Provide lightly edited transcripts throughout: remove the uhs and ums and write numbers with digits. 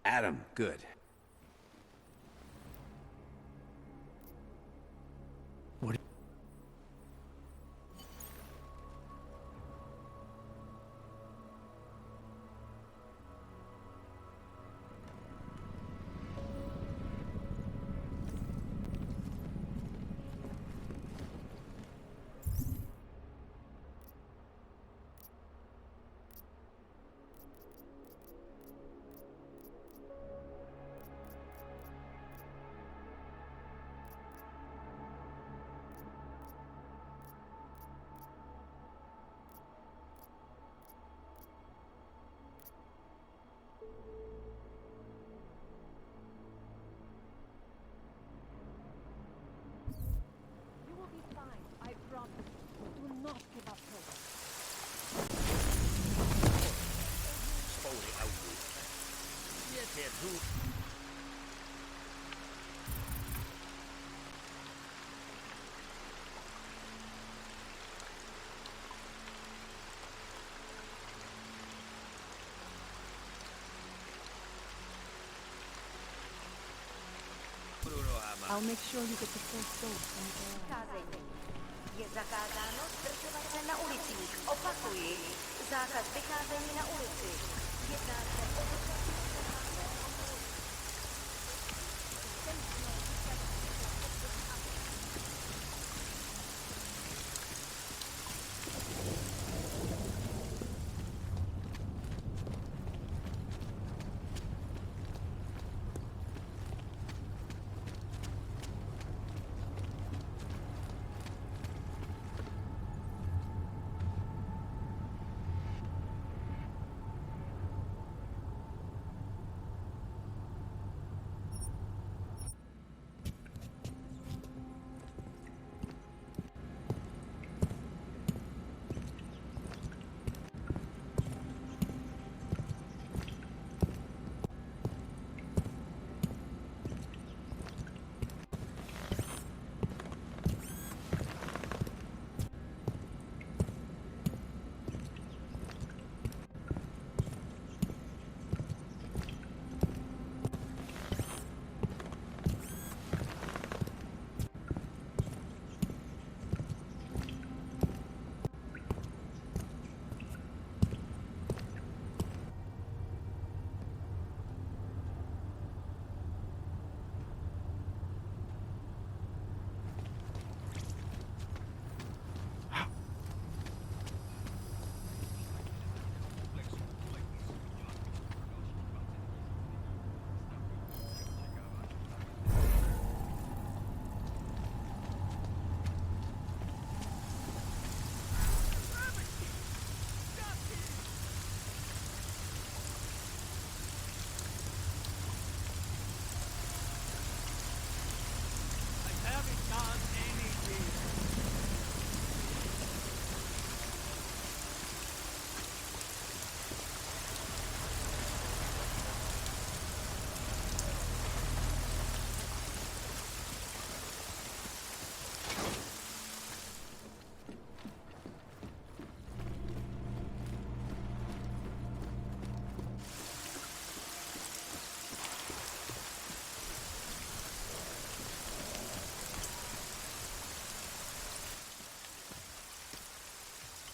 Adam, good. What? I'll make sure you get the full dose when you go out. Je zakázáno zdržovat se na ulicích. Opakuji, zákaz vycházení na ulici. Jedná se o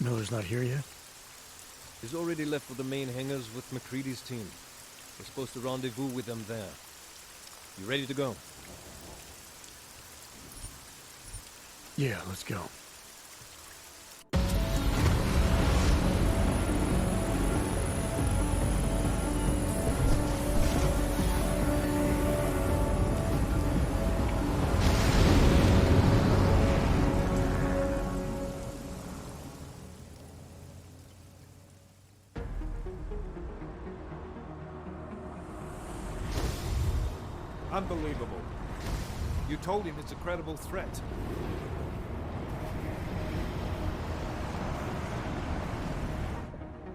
Miller's not here yet? He's already left for the main hangars with McCready's team. We're supposed to rendezvous with them there. You ready to go? Yeah, let's go. Unbelievable. You told him it's a credible threat.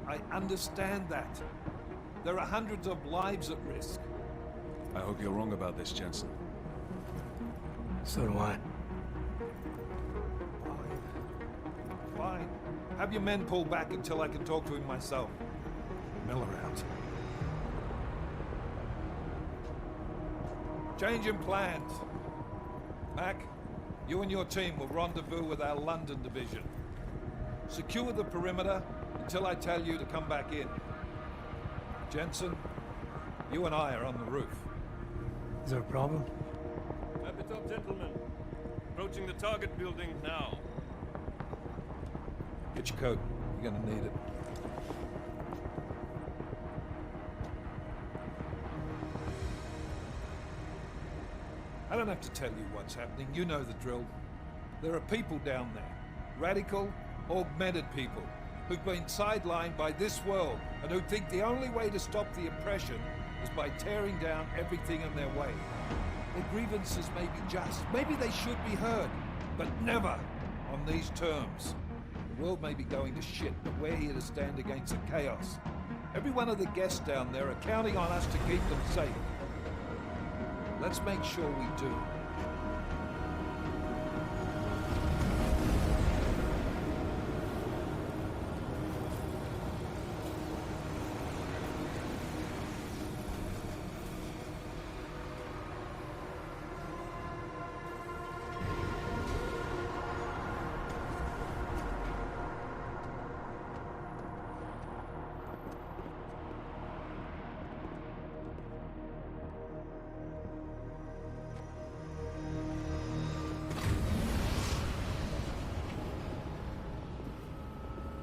I understand that. There are hundreds of lives at risk. I hope you're wrong about this, Jensen. So do I. Fine. Have your men pull back until I can talk to him myself. Miller out. Changing plans. Mac, you and your team will rendezvous with our London division. Secure the perimeter until I tell you to come back in. Jensen, you and I are on the roof. Is there a problem? At the top, gentlemen. Approaching the target building now. Get your coat. You're gonna need it. I don't have to tell you what's happening. You know the drill. There are people down there. Radical, augmented people who've been sidelined by this world and who think the only way to stop the oppression is by tearing down everything in their way. Their grievances may be just. Maybe they should be heard, but never on these terms. The world may be going to shit, but we're here to stand against the chaos. Every one of the guests down there are counting on us to keep them safe. Let's make sure we do.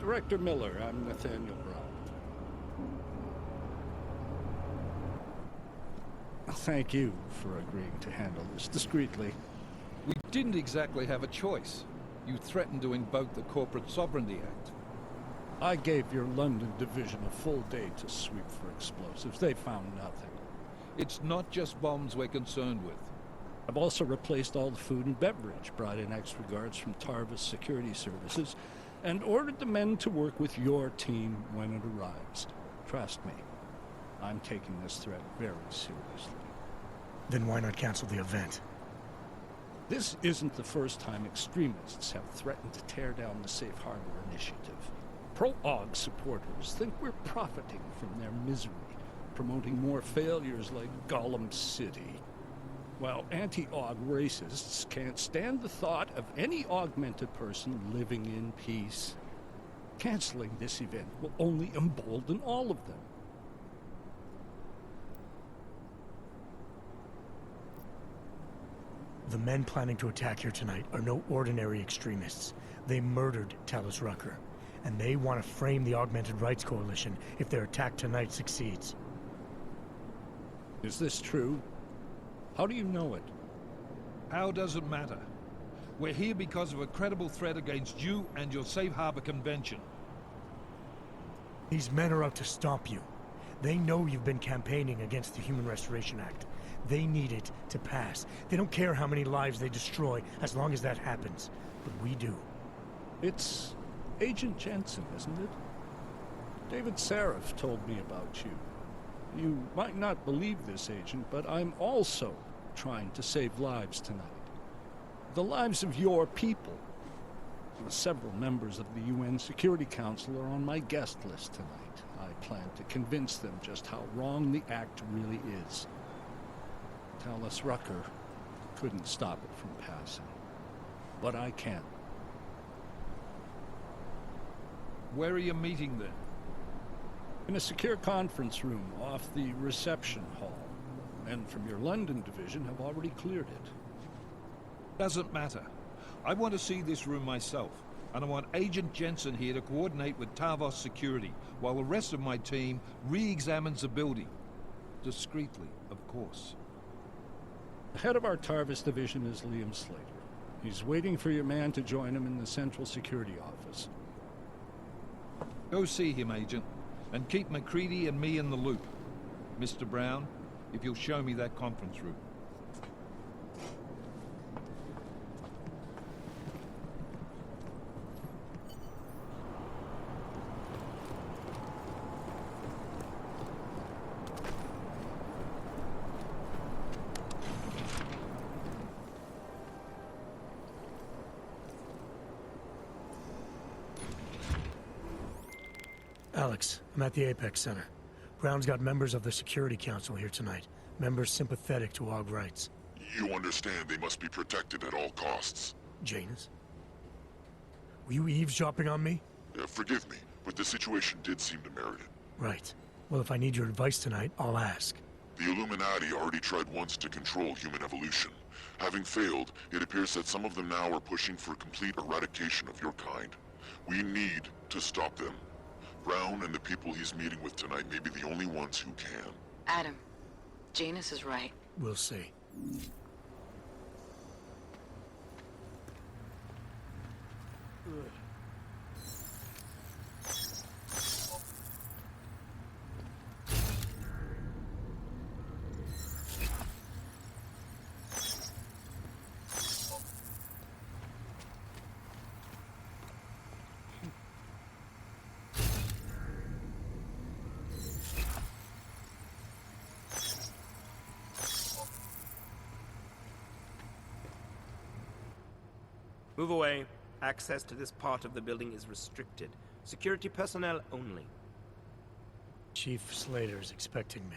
Director Miller, I'm Nathaniel Brown. Thank you for agreeing to handle this discreetly. We didn't exactly have a choice. You threatened to invoke the Corporate Sovereignty Act. I gave your London division a full day to sweep for explosives. They found nothing. It's not just bombs we're concerned with. I've also replaced all the food and beverage, brought in extra guards from Tarvis Security Services, and ordered the men to work with your team when it arrives. Trust me, I'm taking this threat very seriously. Then why not cancel the event? This isn't the first time extremists have threatened to tear down the Safe Harbor Initiative. Pro-AUG supporters think we're profiting from their misery, promoting more failures like Gollum City. While anti-AUG racists can't stand the thought of any augmented person living in peace. Canceling this event will only embolden all of them. The men planning to attack here tonight are no ordinary extremists. They murdered Talus Rucker, and they want to frame the Augmented Rights Coalition if their attack tonight succeeds. Is this true? How do you know it? How does it matter? We're here because of a credible threat against you and your Safe Harbor Convention. These men are out to stop you. They know you've been campaigning against the Human Restoration Act. They need it to pass. They don't care how many lives they destroy, as long as that happens. But we do. It's Agent Jensen, isn't it? David Seraph told me about you. You might not believe this, Agent, but I'm also trying to save lives tonight. The lives of your people. Several members of the UN Security Council are on my guest list tonight. I plan to convince them just how wrong the act really is. Talus Rucker couldn't stop it from passing. But I can. Where are you meeting then? In a secure conference room off the reception hall. Men from your London division have already cleared it. Doesn't matter. I want to see this room myself, and I want Agent Jensen here to coordinate with Tarvos Security, while the rest of my team re-examines the building. Discreetly, of course. The head of our Tarvis division is Liam Slater. He's waiting for your man to join him in the Central Security Office. Go see him, Agent, and keep McCready and me in the loop. Mr. Brown, if you'll show me that conference room. Alex, I'm at the Apex Center. Ground's got members of the Security Council here tonight. Members sympathetic to AUG rights. You understand they must be protected at all costs. Janus? Were you eavesdropping on me? Forgive me, but the situation did seem to merit it. Right. Well, if I need your advice tonight, I'll ask. The Illuminati already tried once to control human evolution. Having failed, it appears that some of them now are pushing for complete eradication of your kind. We need to stop them. Brown and the people he's meeting with tonight may be the only ones who can. Adam, Janus is right. We'll see. Move away. Access to this part of the building is restricted. Security personnel only. Chief Slater's expecting me.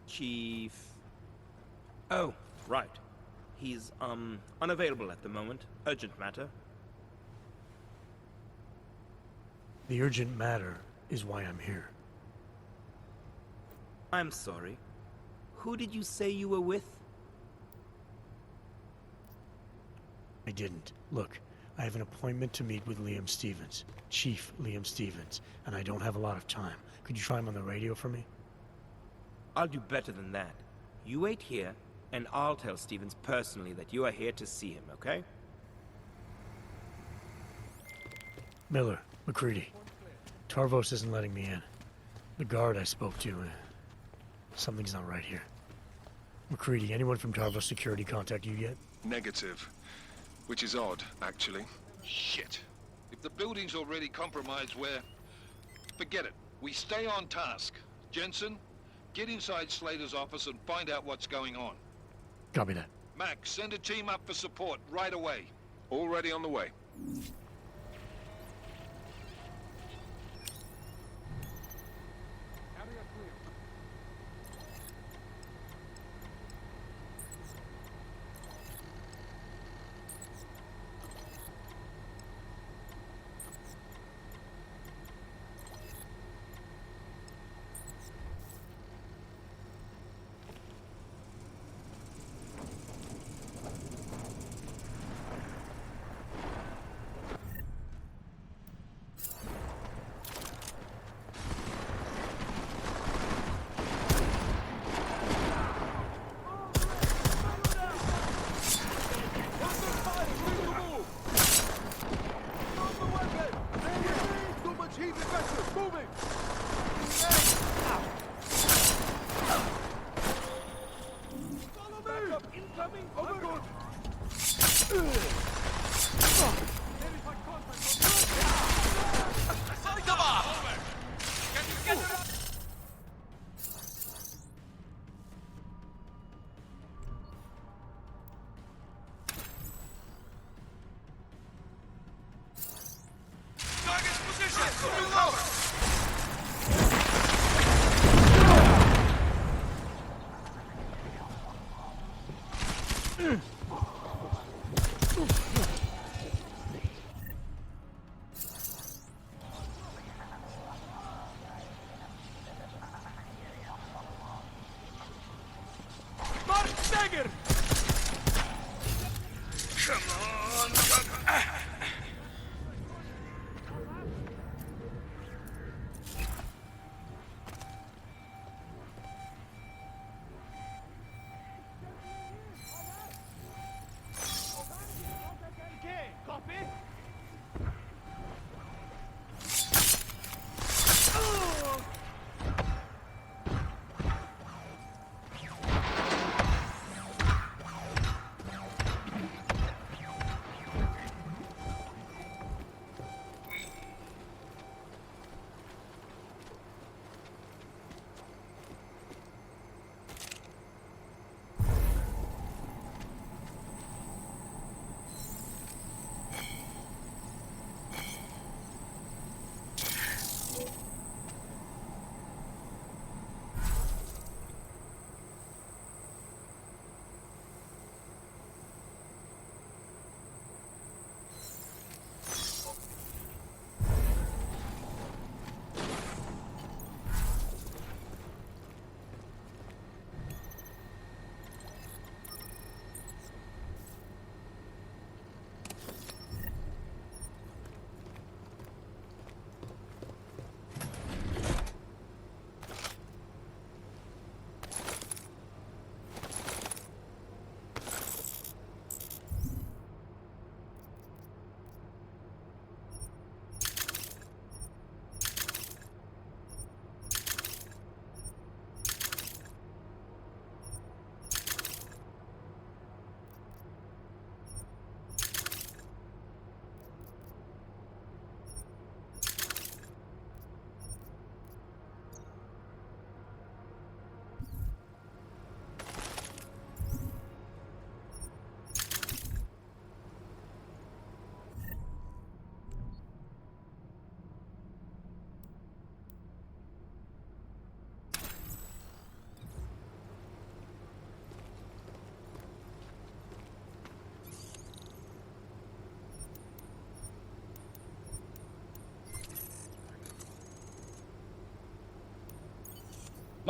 Chief... Oh, right. He's, unavailable at the moment. Urgent matter. The urgent matter is why I'm here. I'm sorry. Who did you say you were with? I didn't. Look, I have an appointment to meet with Liam Stevens. Chief Liam Stevens. And I don't have a lot of time. Could you try him on the radio for me? I'll do better than that. You wait here, and I'll tell Stevens personally that you are here to see him, okay? Miller, McCready. Tarvos isn't letting me in. The guard I spoke to, something's not right here. McCready, anyone from Tarvos Security contact you yet? Negative. Which is odd, actually. Shit. If the building's already compromised, forget it. We stay on task. Jensen, get inside Slater's office and find out what's going on. Copy that. Max, send a team up for support right away. Already on the way.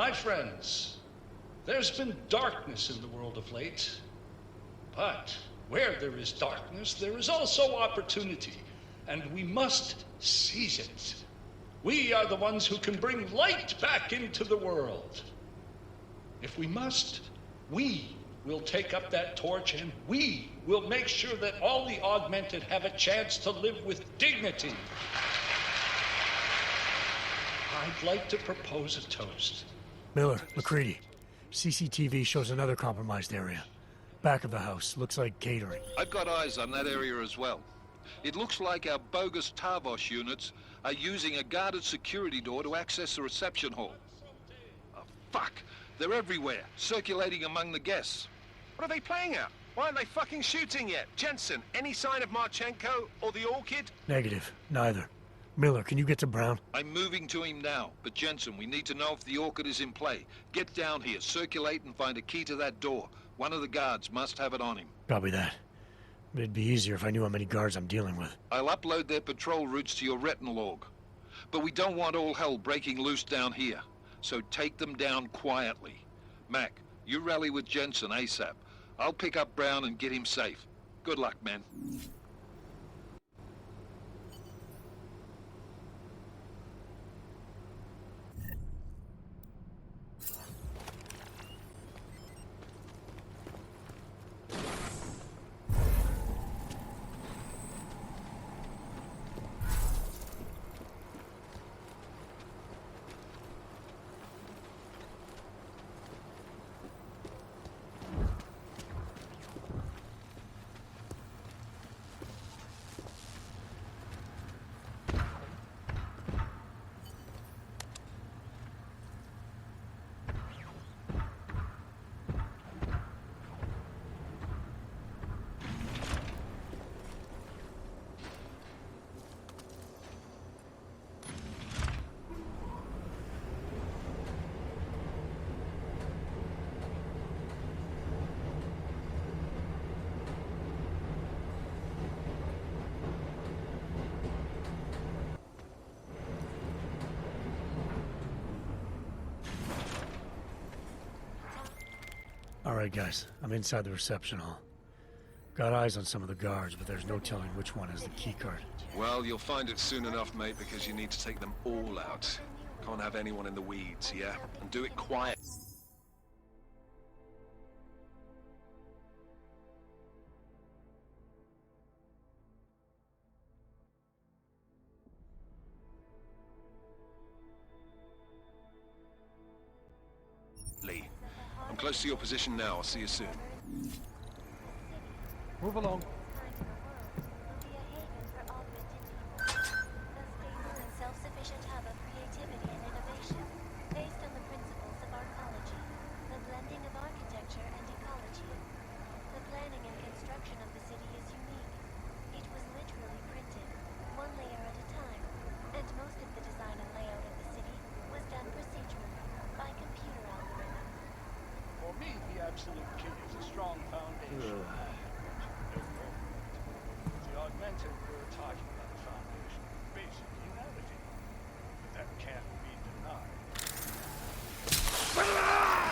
My friends, there's been darkness in the world of late. But where there is darkness, there is also opportunity, and we must seize it. We are the ones who can bring light back into the world. If we must, we will take up that torch, and we will make sure that all the augmented have a chance to live with dignity. I'd like to propose a toast. Miller, McCready. CCTV shows another compromised area. Back of the house. Looks like catering. I've got eyes on that area as well. It looks like our bogus Tarvos units are using a guarded security door to access the reception hall. Oh, fuck! They're everywhere, circulating among the guests. What are they playing at? Why aren't they fucking shooting yet? Jensen, any sign of Marchenko or the Orchid? Negative. Neither. Miller, can you get to Brown? I'm moving to him now, but Jensen, we need to know if the Orchid is in play. Get down here, circulate and find a key to that door. One of the guards must have it on him. Copy that. But it'd be easier if I knew how many guards I'm dealing with. I'll upload their patrol routes to your retinal log. But we don't want all hell breaking loose down here. So take them down quietly. Mac, you rally with Jensen ASAP. I'll pick up Brown and get him safe. Good luck, man. Alright, guys. I'm inside the reception hall. Got eyes on some of the guards, but there's no telling which one has the keycard. Well, you'll find it soon enough, mate, because you need to take them all out. Can't have anyone in the weeds, yeah? And do it quiet. Lee, I'm close to your position now. I'll see you soon. Move along. Self-sufficient hub of creativity and innovation, based on the principles of arcology, the blending of architecture and ecology. The planning and construction of the city is unique. It was literally printed, one layer at a time, and most of the design and layout of the city was done procedurally, by computer algorithm. For me, the absolute key is a strong foundation. The augmented were talking about a foundation of basic humanity. But that can't be denied.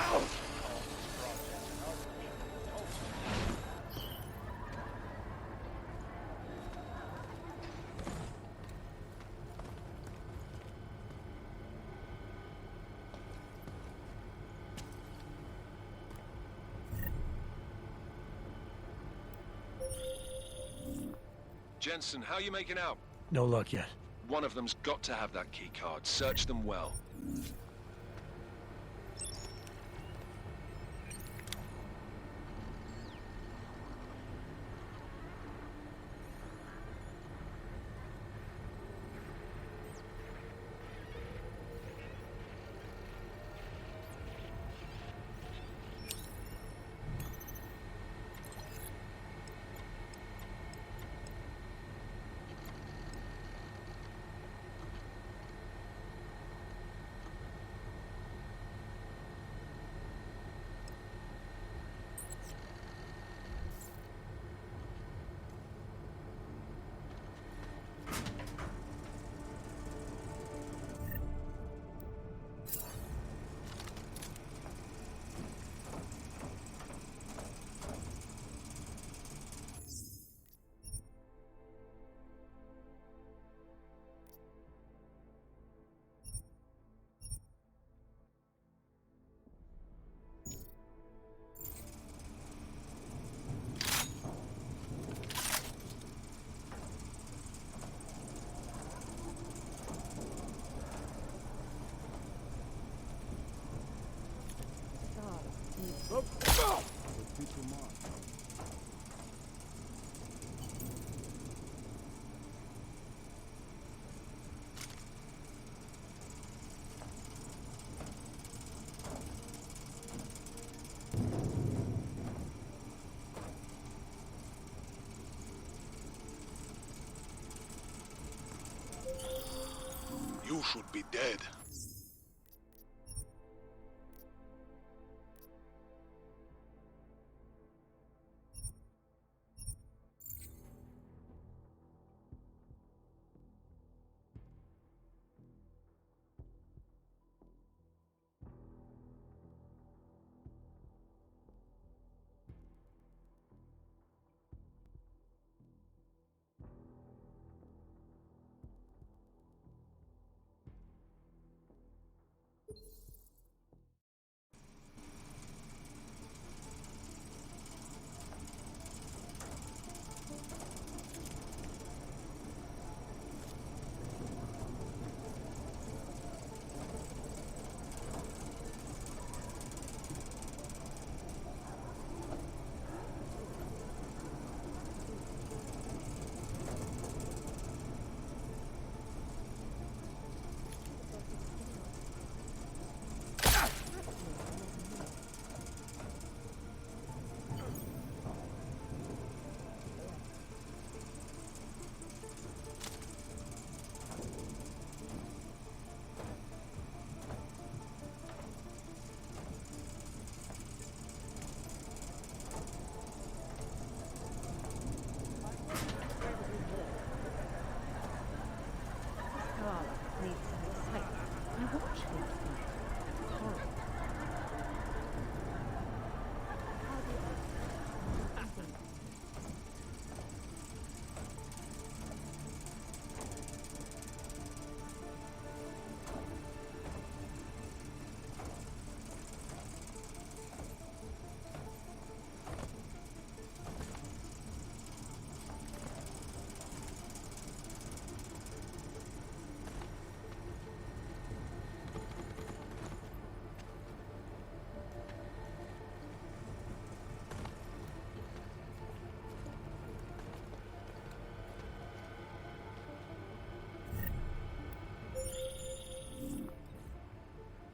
Call this project an artificial intelligence. Jensen, how are you making out? No luck yet. One of them's got to have that key card. Search them well. should be dead.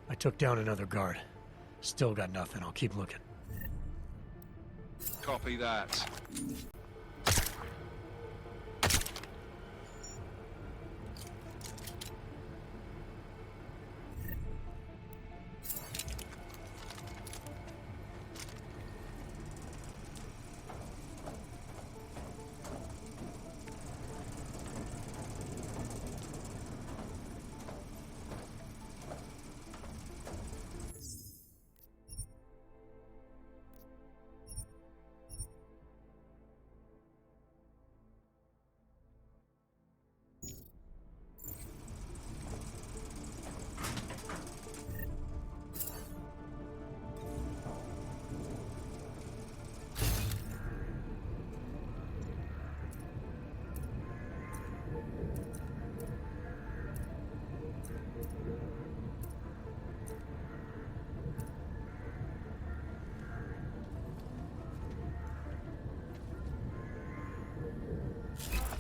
I took down another guard. Still got nothing. I'll keep looking. Copy that.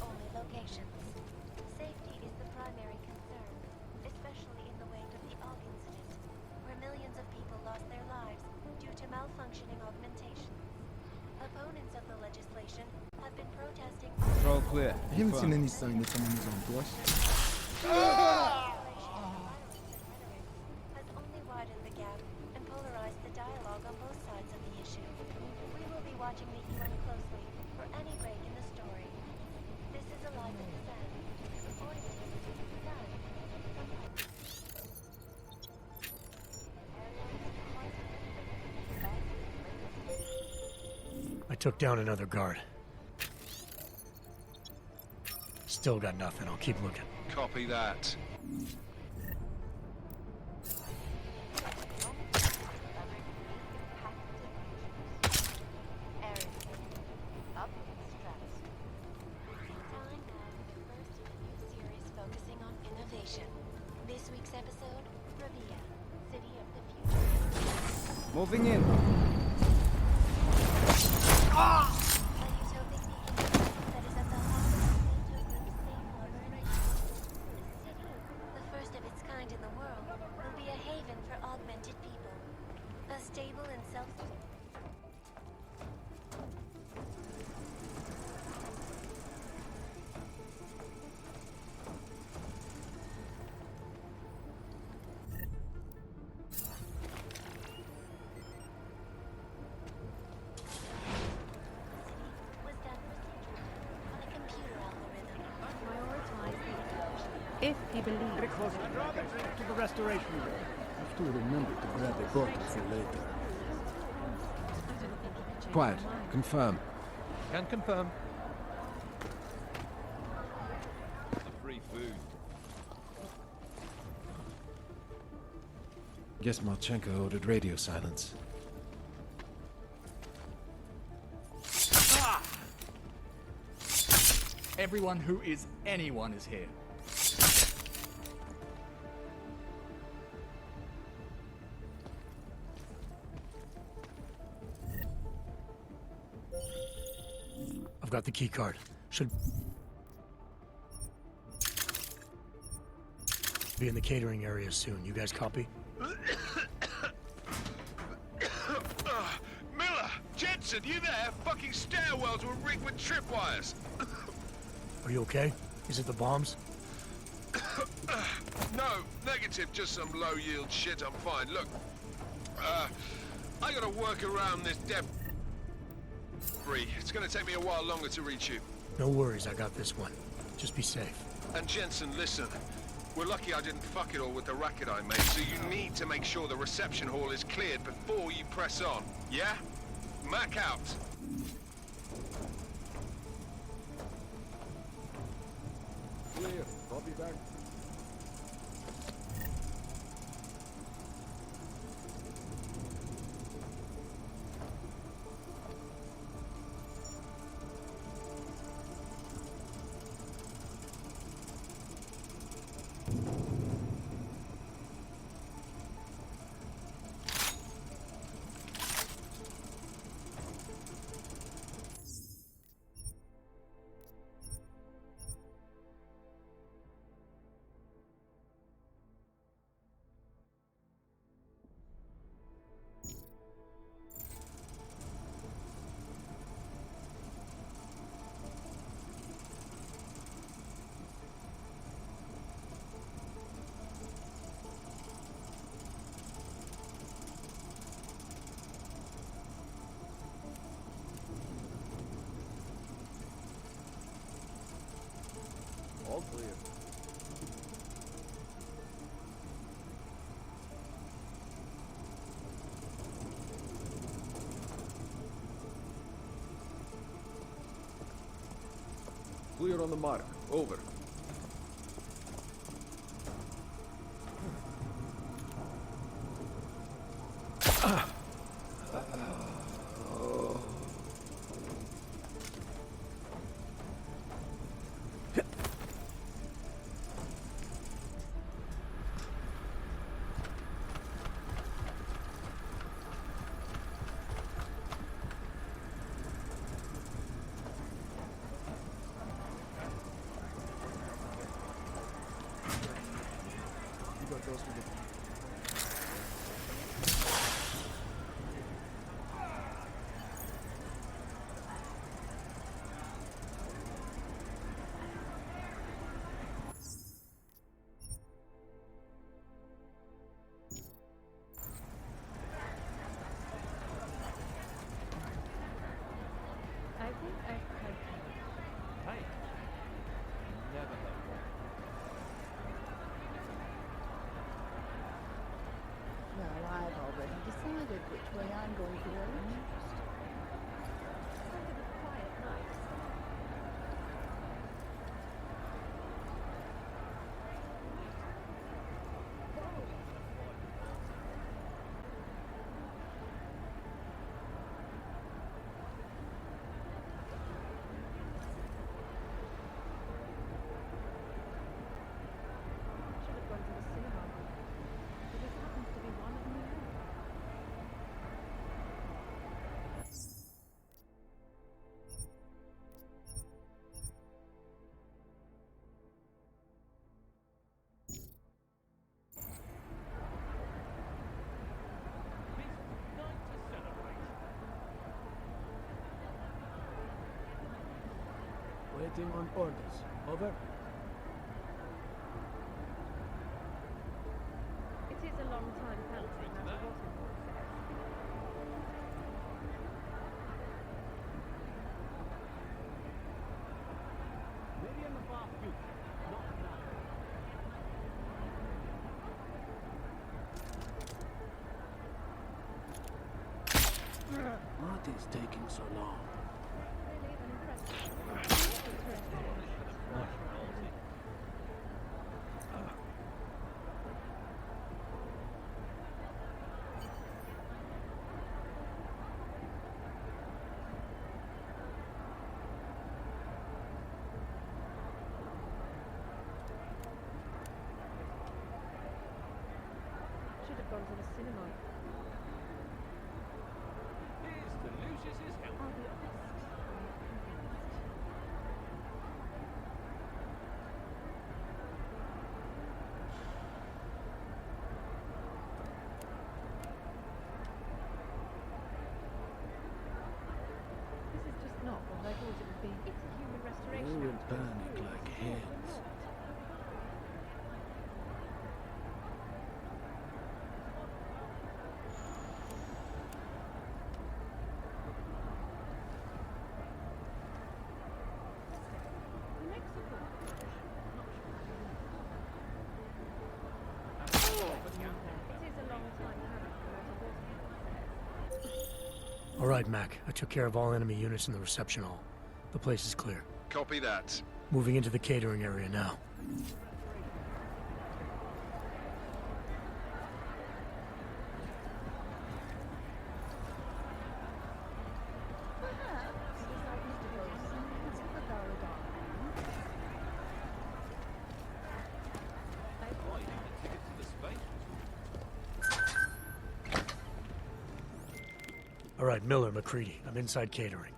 Only locations. Safety is the primary concern, especially in the wake of the Og incident, where millions of people lost their lives due to malfunctioning augmentations. Opponents of the legislation have been protesting. Control clear. I haven't seen any sign that someone is on to us. Has only widened the gap and polarized the dialogue on both sides of the issue. We will be watching the UN closely for any break in the story. This is Alive in the Sand. Reporting to none. I took down another guard. Still got nothing. I'll keep looking. Copy that. This week's episode, Rabia, City of the Future. Moving in. A utopic beacon that is at the heart of the Saint Group's safe harbor initiative. The city, the first of its kind in the world, will be a haven for augmented people. A stable and self... If he believes. To the restoration room. Have to remember to grab a bottle for later. Quiet. Confirm. Can confirm. Free food. Guess Marchenko ordered radio silence. Everyone who is anyone is here. I've got the key card. Should be in the catering area soon. You guys copy? Miller! Jensen, you there? Fucking stairwells were rigged with tripwires. Are you okay? Is it the bombs? No, negative, just some low-yield shit, I'm fine. Look, I gotta work around this debris. It's gonna take me a while longer to reach you. No worries, I got this one. Just be safe. And Jensen, listen. We're lucky I didn't fuck it all with the racket I made, so you need to make sure the reception hall is cleared before you press on, yeah? Mac out. Clear. Copy back. All clear. Clear on the mark. Over. I think I've heard that. Hey. Never heard that. Well, I've already decided which way I'm going to go. Kind of a quiet night. Should have gone to the cinema. But this happens to be one of New York. Waiting on orders. Over. It is a long time coming, no matter what it was. Maybe in the far future, not now. is taking so long? Should have gone to the cinema. I'll be honest. This is just not what I thought it would be. It's a human restoration. You're in panic like hens. All right, Mac. I took care of all enemy units in the reception hall. The place is clear. Copy that. Moving into the catering area now. All right, Miller, McCready. I'm inside catering.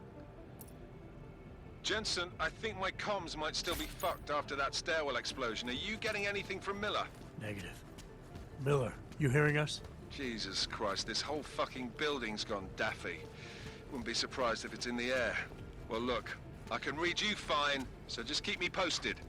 Jensen, I think my comms might still be fucked after that stairwell explosion. Are you getting anything from Miller? Negative. Miller, you hearing us? Jesus Christ, this whole fucking building's gone daffy. Wouldn't be surprised if it's in the air. Well, look, I can read you fine, so just keep me posted.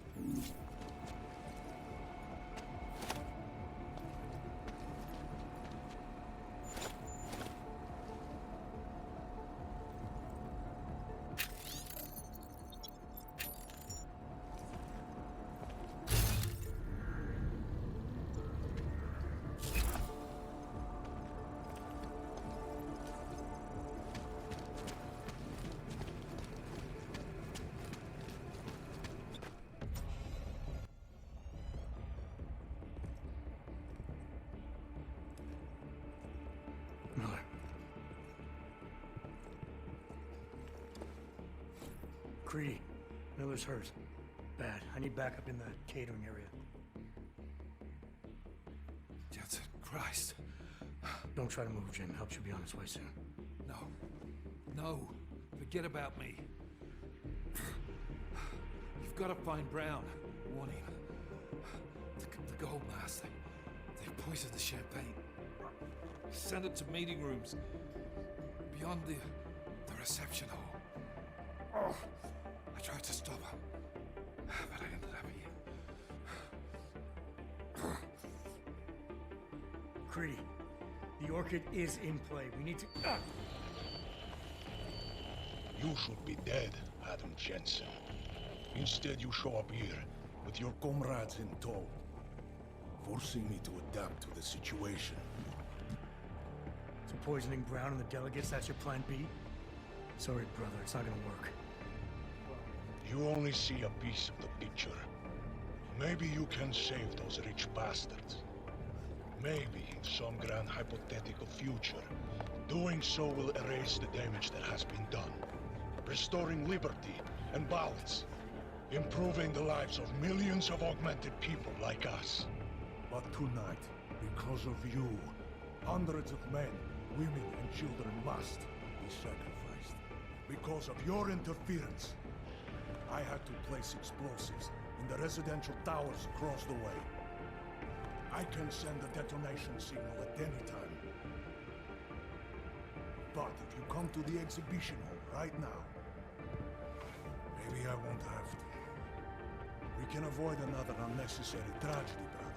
Miller. Creedy. Miller's hurt. Bad. I need backup in the catering area. Jensen, Christ. Don't try to move, Jim. Help should be on its way soon. No. No. Forget about me. You've got to find Brown. Warn him. The gold mask. They poisoned the champagne. Send it to meeting rooms. Beyond the reception hall. Oh, I tried to stop him. But I ended up here. Creedy. The Orchid is in play. We need to... You should be dead, Adam Jensen. Instead, you show up here with your comrades in tow, forcing me to adapt to the situation. So poisoning Brown and the delegates, that's your plan B? Sorry, brother, it's not gonna work. You only see a piece of the picture. Maybe you can save those rich bastards. Maybe in some grand hypothetical future, doing so will erase the damage that has been done. Restoring liberty and balance. Improving the lives of millions of augmented people like us. But tonight, because of you, hundreds of men, women and children must be sacrificed. Because of your interference, I had to place explosives in the residential towers across the way. I can send a detonation signal at any time. But if you come to the exhibition hall right now, maybe I won't have to. We can avoid another unnecessary tragedy, brother.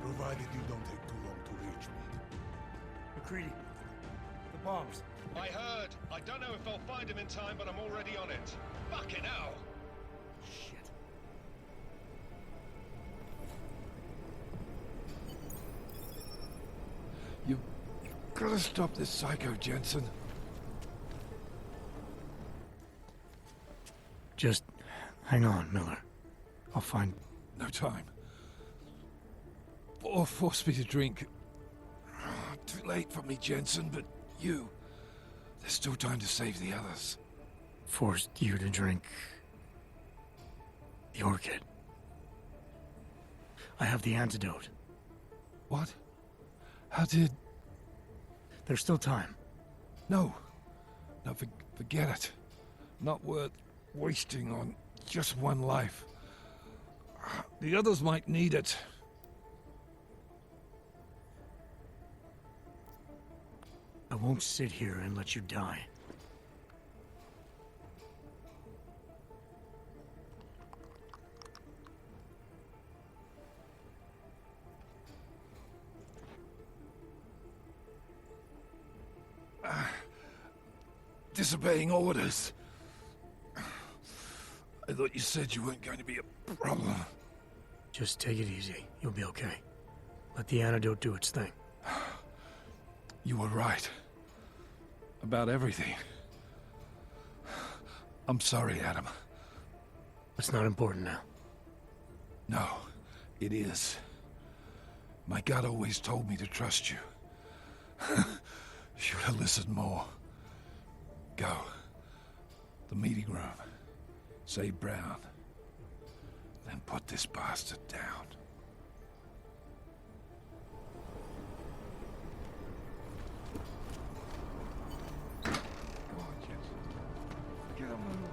Provided you don't take too long to reach me. McCready, the bombs. I heard. I don't know if I'll find him in time, but I'm already on it. Fucking hell! Shit. Gotta stop this psycho, Jensen. Just hang on, Miller. I'll find... No time. Or force me to drink. Too late for me, Jensen, but you... There's still time to save the others. Forced you to drink... the orchid. I have the antidote. What? How did... There's still time. No. No, forget it. Not worth wasting on just one life. The others might need it. I won't sit here and let you die. Disobeying orders. I thought you said you weren't going to be a problem. Just take it easy. You'll be okay. Let the antidote do its thing. You were right. About everything. I'm sorry, Adam. It's not important now. No, it is. My God always told me to trust you. Should have listened more. Go. The meeting room. Save Brown. Then put this bastard down. Come on, Jensen. Get on the move.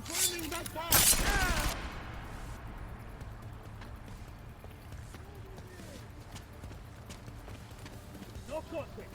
Confirming that fire! No contact.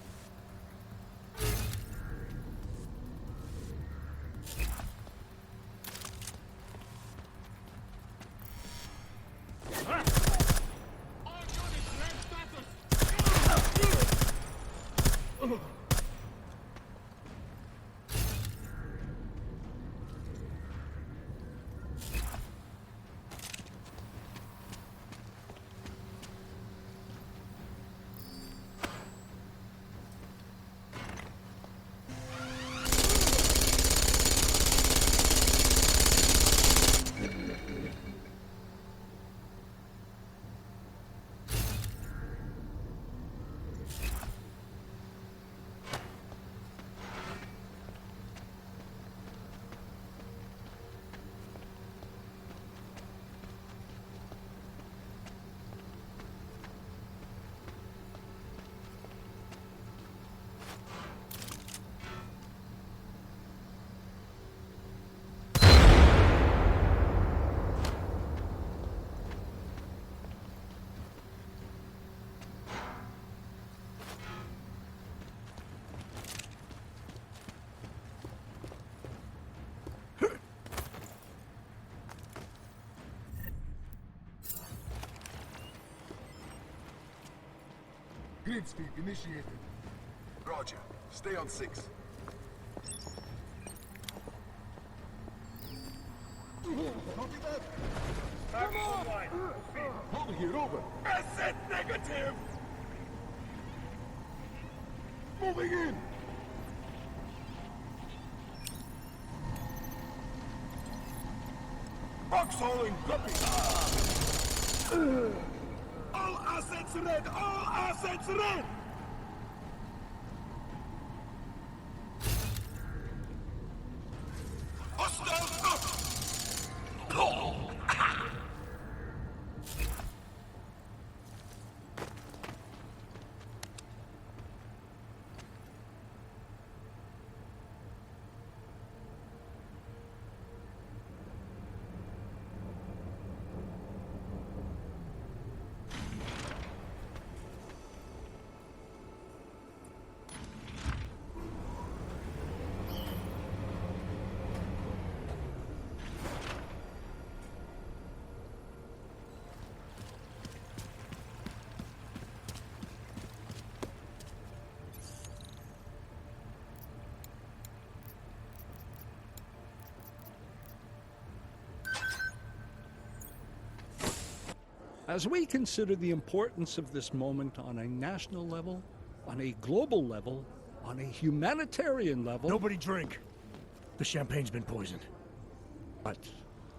Grid sweep initiated. Roger. Stay on 6. Copy that. Come on! Over here, over. Asset negative! Moving in! Foxholing, copy! All assets red! All assets red! Hostiles up! As we consider the importance of this moment on a national level, on a global level, on a humanitarian level... Nobody drink. The champagne's been poisoned. But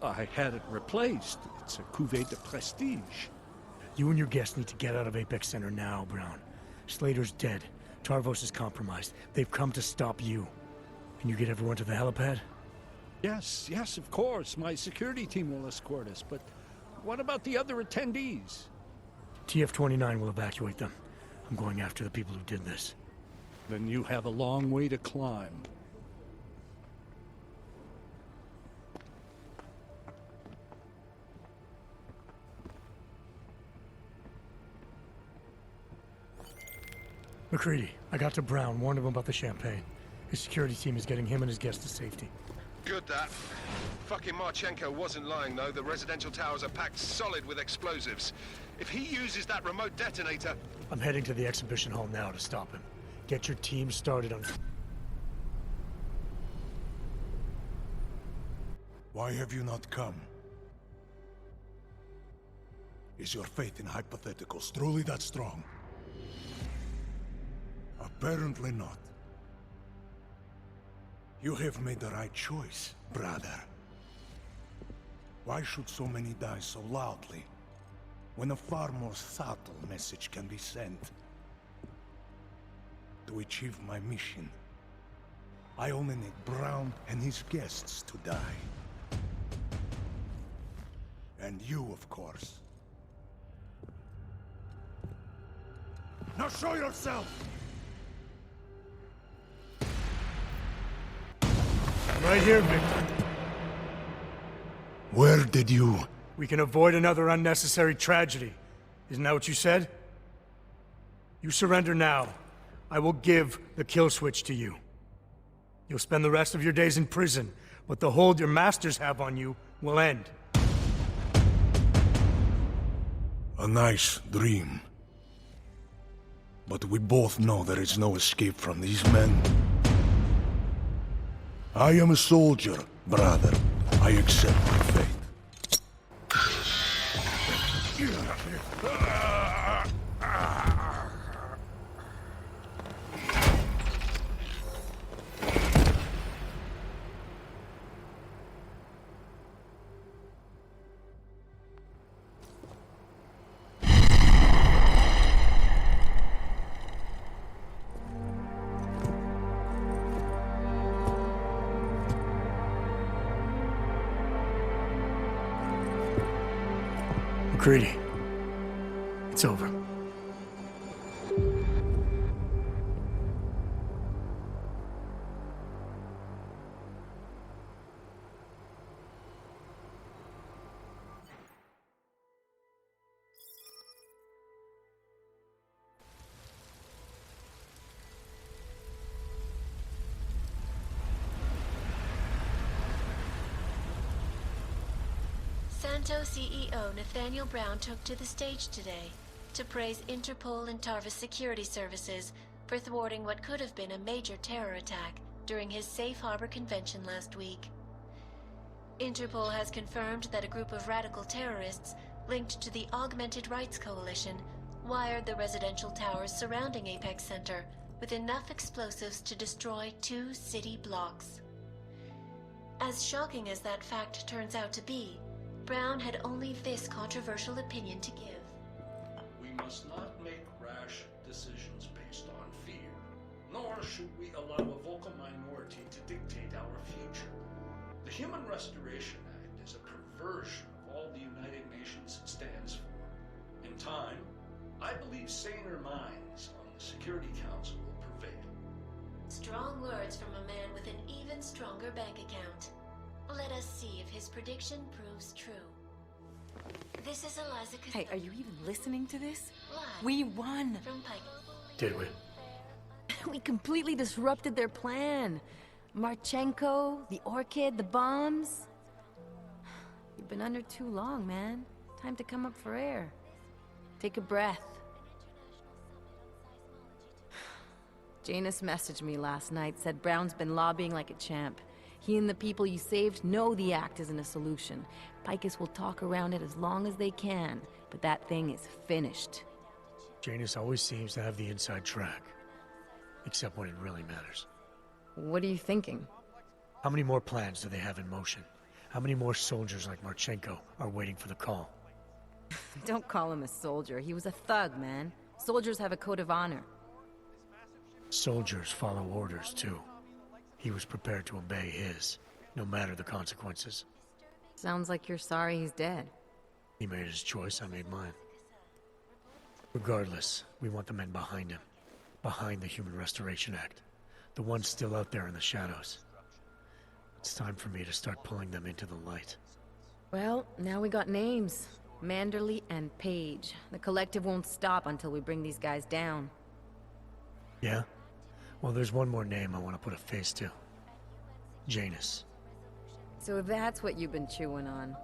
I had it replaced. It's a cuvée de prestige. You and your guests need to get out of Apex Center now, Brown. Slater's dead. Tarvos is compromised. They've come to stop you. Can you get everyone to the helipad? Yes, of course. My security team will escort us, but what about the other attendees? TF-29 will evacuate them. I'm going after the people who did this. Then you have a long way to climb. McCready, I got to Brown, warned him about the champagne. His security team is getting him and his guests to safety. Good, that. Fucking Marchenko wasn't lying, though. The residential towers are packed solid with explosives. If he uses that remote detonator... I'm heading to the exhibition hall now to stop him. Get your team started on... Why have you not come? Is your faith in hypotheticals truly that strong? Apparently not. You have made the right choice, brother. Why should so many die so loudly, when a far more subtle message can be sent? To achieve my mission, I only need Brown and his guests to die. And you, of course. Now show yourself! I'm right here, Victor. Where did you... We can avoid another unnecessary tragedy. Isn't that what you said? You surrender now. I will give the kill switch to you. You'll spend the rest of your days in prison, but the hold your masters have on you will end. A nice dream. But we both know there is no escape from these men. I am a soldier, brother. I accept my fate. McCready. It's over. Santo CEO Nathaniel Brown took to the stage today to praise Interpol and Tarvis security services for thwarting what could have been a major terror attack during his Safe Harbor convention last week. Interpol has confirmed that a group of radical terrorists linked to the Augmented Rights Coalition wired the residential towers surrounding Apex Center with enough explosives to destroy 2 city blocks. As shocking as that fact turns out to be, Brown had only this controversial opinion to give. We must not make rash decisions based on fear, nor should we allow a vocal minority to dictate our future. The Human Restoration Act is a perversion of all the United Nations stands for. In time, I believe saner minds on the Security Council will prevail. Strong words from a man with an even stronger bank account. Let us see if his prediction proves true. This is Eliza Hey, are you even listening to this? Live We won! from Pike. Did we? We completely disrupted their plan. Marchenko, the Orchid, the bombs. You've been under too long, man. Time to come up for air. Take a breath. Janus messaged me last night, said Brown's been lobbying like a champ. He and the people you saved know the act isn't a solution. Picus will talk around it as long as they can, but that thing is finished. Janus always seems to have the inside track. Except when it really matters. What are you thinking? How many more plans do they have in motion? How many more soldiers like Marchenko are waiting for the call? Don't call him a soldier. He was a thug, man. Soldiers have a code of honor. Soldiers follow orders, too. He was prepared to obey his, no matter the consequences. Sounds like you're sorry he's dead. He made his choice, I made mine. Regardless, we want the men behind him. Behind the Human Restoration Act. The ones still out there in the shadows. It's time for me to start pulling them into the light. Well, now we got names. Manderley and Page. The collective won't stop until we bring these guys down. Yeah? Well, there's one more name I want to put a face to. Janus. So that's what you've been chewing on.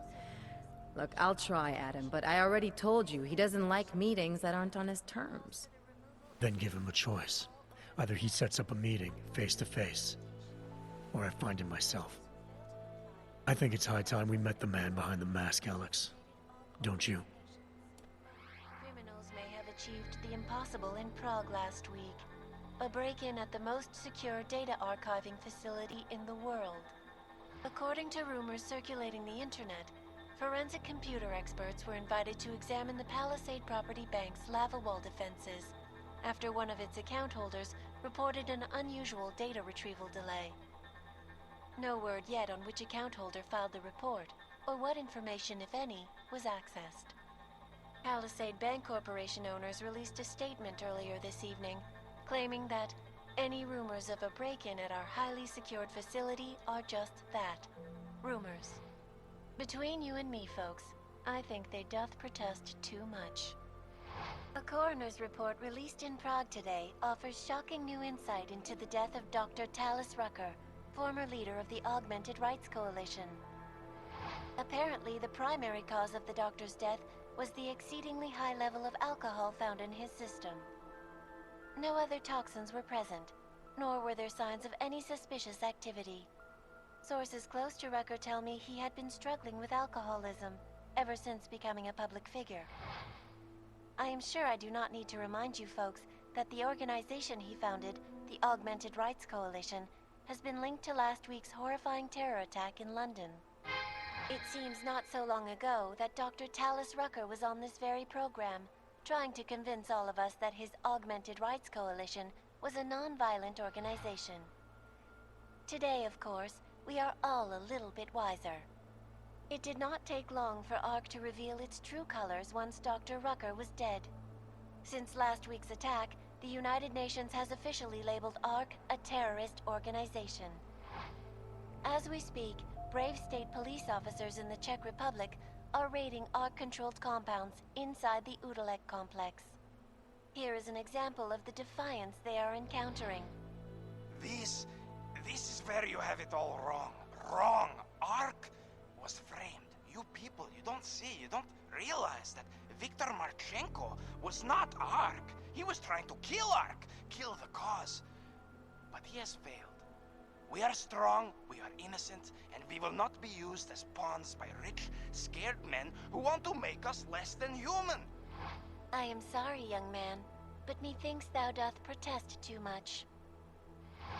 Look, I'll try, Adam, but I already told you he doesn't like meetings that aren't on his terms. Then give him a choice. Either he sets up a meeting, face to face, or I find him myself. I think it's high time we met the man behind the mask, Alex. Don't you? Criminals may have achieved the impossible in Prague last week. A break-in at the most secure data archiving facility in the world. According to rumors circulating the internet, forensic computer experts were invited to examine the Palisade Property Bank's lava wall defenses after one of its account holders reported an unusual data retrieval delay. No word yet on which account holder filed the report, or what information, if any, was accessed. Palisade Bank Corporation owners released a statement earlier this evening, claiming that any rumors of a break-in at our highly secured facility are just that, rumors. Between you and me, folks, I think they doth protest too much. A coroner's report released in Prague today offers shocking new insight into the death of Dr. Talis Rucker, former leader of the Augmented Rights Coalition. Apparently, the primary cause of the doctor's death was the exceedingly high level of alcohol found in his system. No other toxins were present, nor were there signs of any suspicious activity. Sources close to Rucker tell me he had been struggling with alcoholism ever since becoming a public figure. I am sure I do not need to remind you folks that the organization he founded, the Augmented Rights Coalition, has been linked to last week's horrifying terror attack in London. It seems not so long ago that Dr. Talis Rucker was on this very program, trying to convince all of us that his Augmented Rights Coalition was a non-violent organization. Today, of course, we are all a little bit wiser. It did not take long for ARC to reveal its true colors once Dr. Rucker was dead. Since last week's attack, the United Nations has officially labeled ARC a terrorist organization. As we speak, brave state police officers in the Czech Republic are raiding ARC-controlled compounds inside the Udalek complex. Here is an example of the defiance they are encountering. This is where you have it all wrong. Wrong! ARC was framed. You people, you don't see, you don't realize that Viktor Marchenko was not ARC. He was trying to kill ARC, kill the cause. But he has failed. We are strong, we are innocent, and we will not be used as pawns by rich, scared men who want to make us less than human. I am sorry, young man, but methinks thou doth protest too much.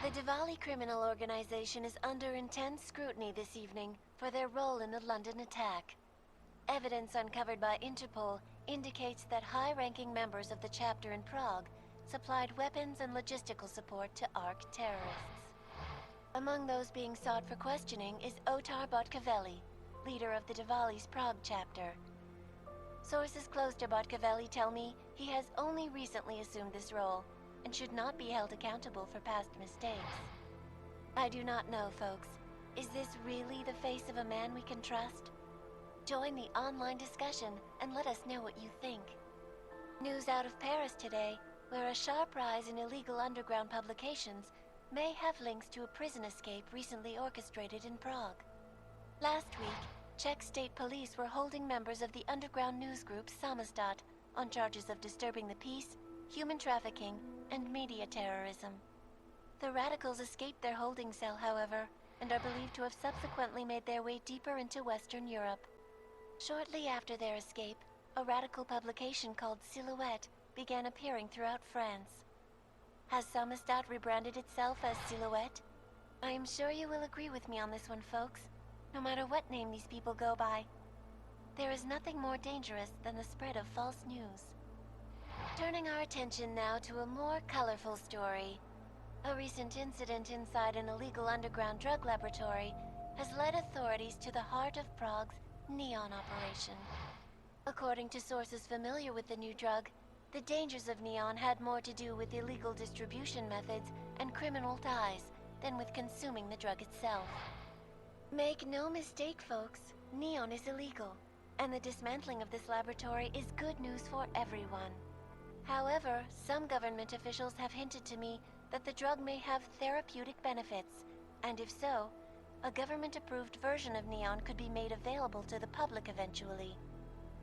The Diwali criminal organization is under intense scrutiny this evening for their role in the London attack. Evidence uncovered by Interpol indicates that high-ranking members of the chapter in Prague supplied weapons and logistical support to ARC terrorists. Among those being sought for questioning is Otar Botkavelli, leader of the Diwali's Prague chapter. Sources close to Botkavelli tell me he has only recently assumed this role and should not be held accountable for past mistakes. I do not know, folks. Is this really the face of a man we can trust? Join the online discussion and let us know what you think. News out of Paris today, where a sharp rise in illegal underground publications may have links to a prison escape recently orchestrated in Prague. Last week, Czech state police were holding members of the underground news group Samizdat on charges of disturbing the peace, human trafficking, and media terrorism. The radicals escaped their holding cell, however, and are believed to have subsequently made their way deeper into Western Europe. Shortly after their escape, a radical publication called Silhouette began appearing throughout France. Has Samizdat rebranded itself as Silhouette? I am sure you will agree with me on this one, folks, no matter what name these people go by. There is nothing more dangerous than the spread of false news. Turning our attention now to a more colorful story. A recent incident inside an illegal underground drug laboratory has led authorities to the heart of Prague's Neon operation. According to sources familiar with the new drug, the dangers of Neon had more to do with illegal distribution methods and criminal ties than with consuming the drug itself. Make no mistake, folks, Neon is illegal, and the dismantling of this laboratory is good news for everyone. However, some government officials have hinted to me that the drug may have therapeutic benefits, and if so, a government-approved version of Neon could be made available to the public eventually.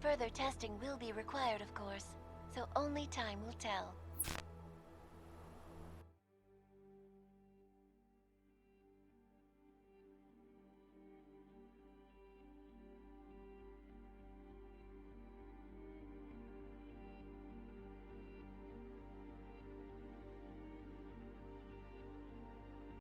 Further testing will be required, of course, so only time will tell.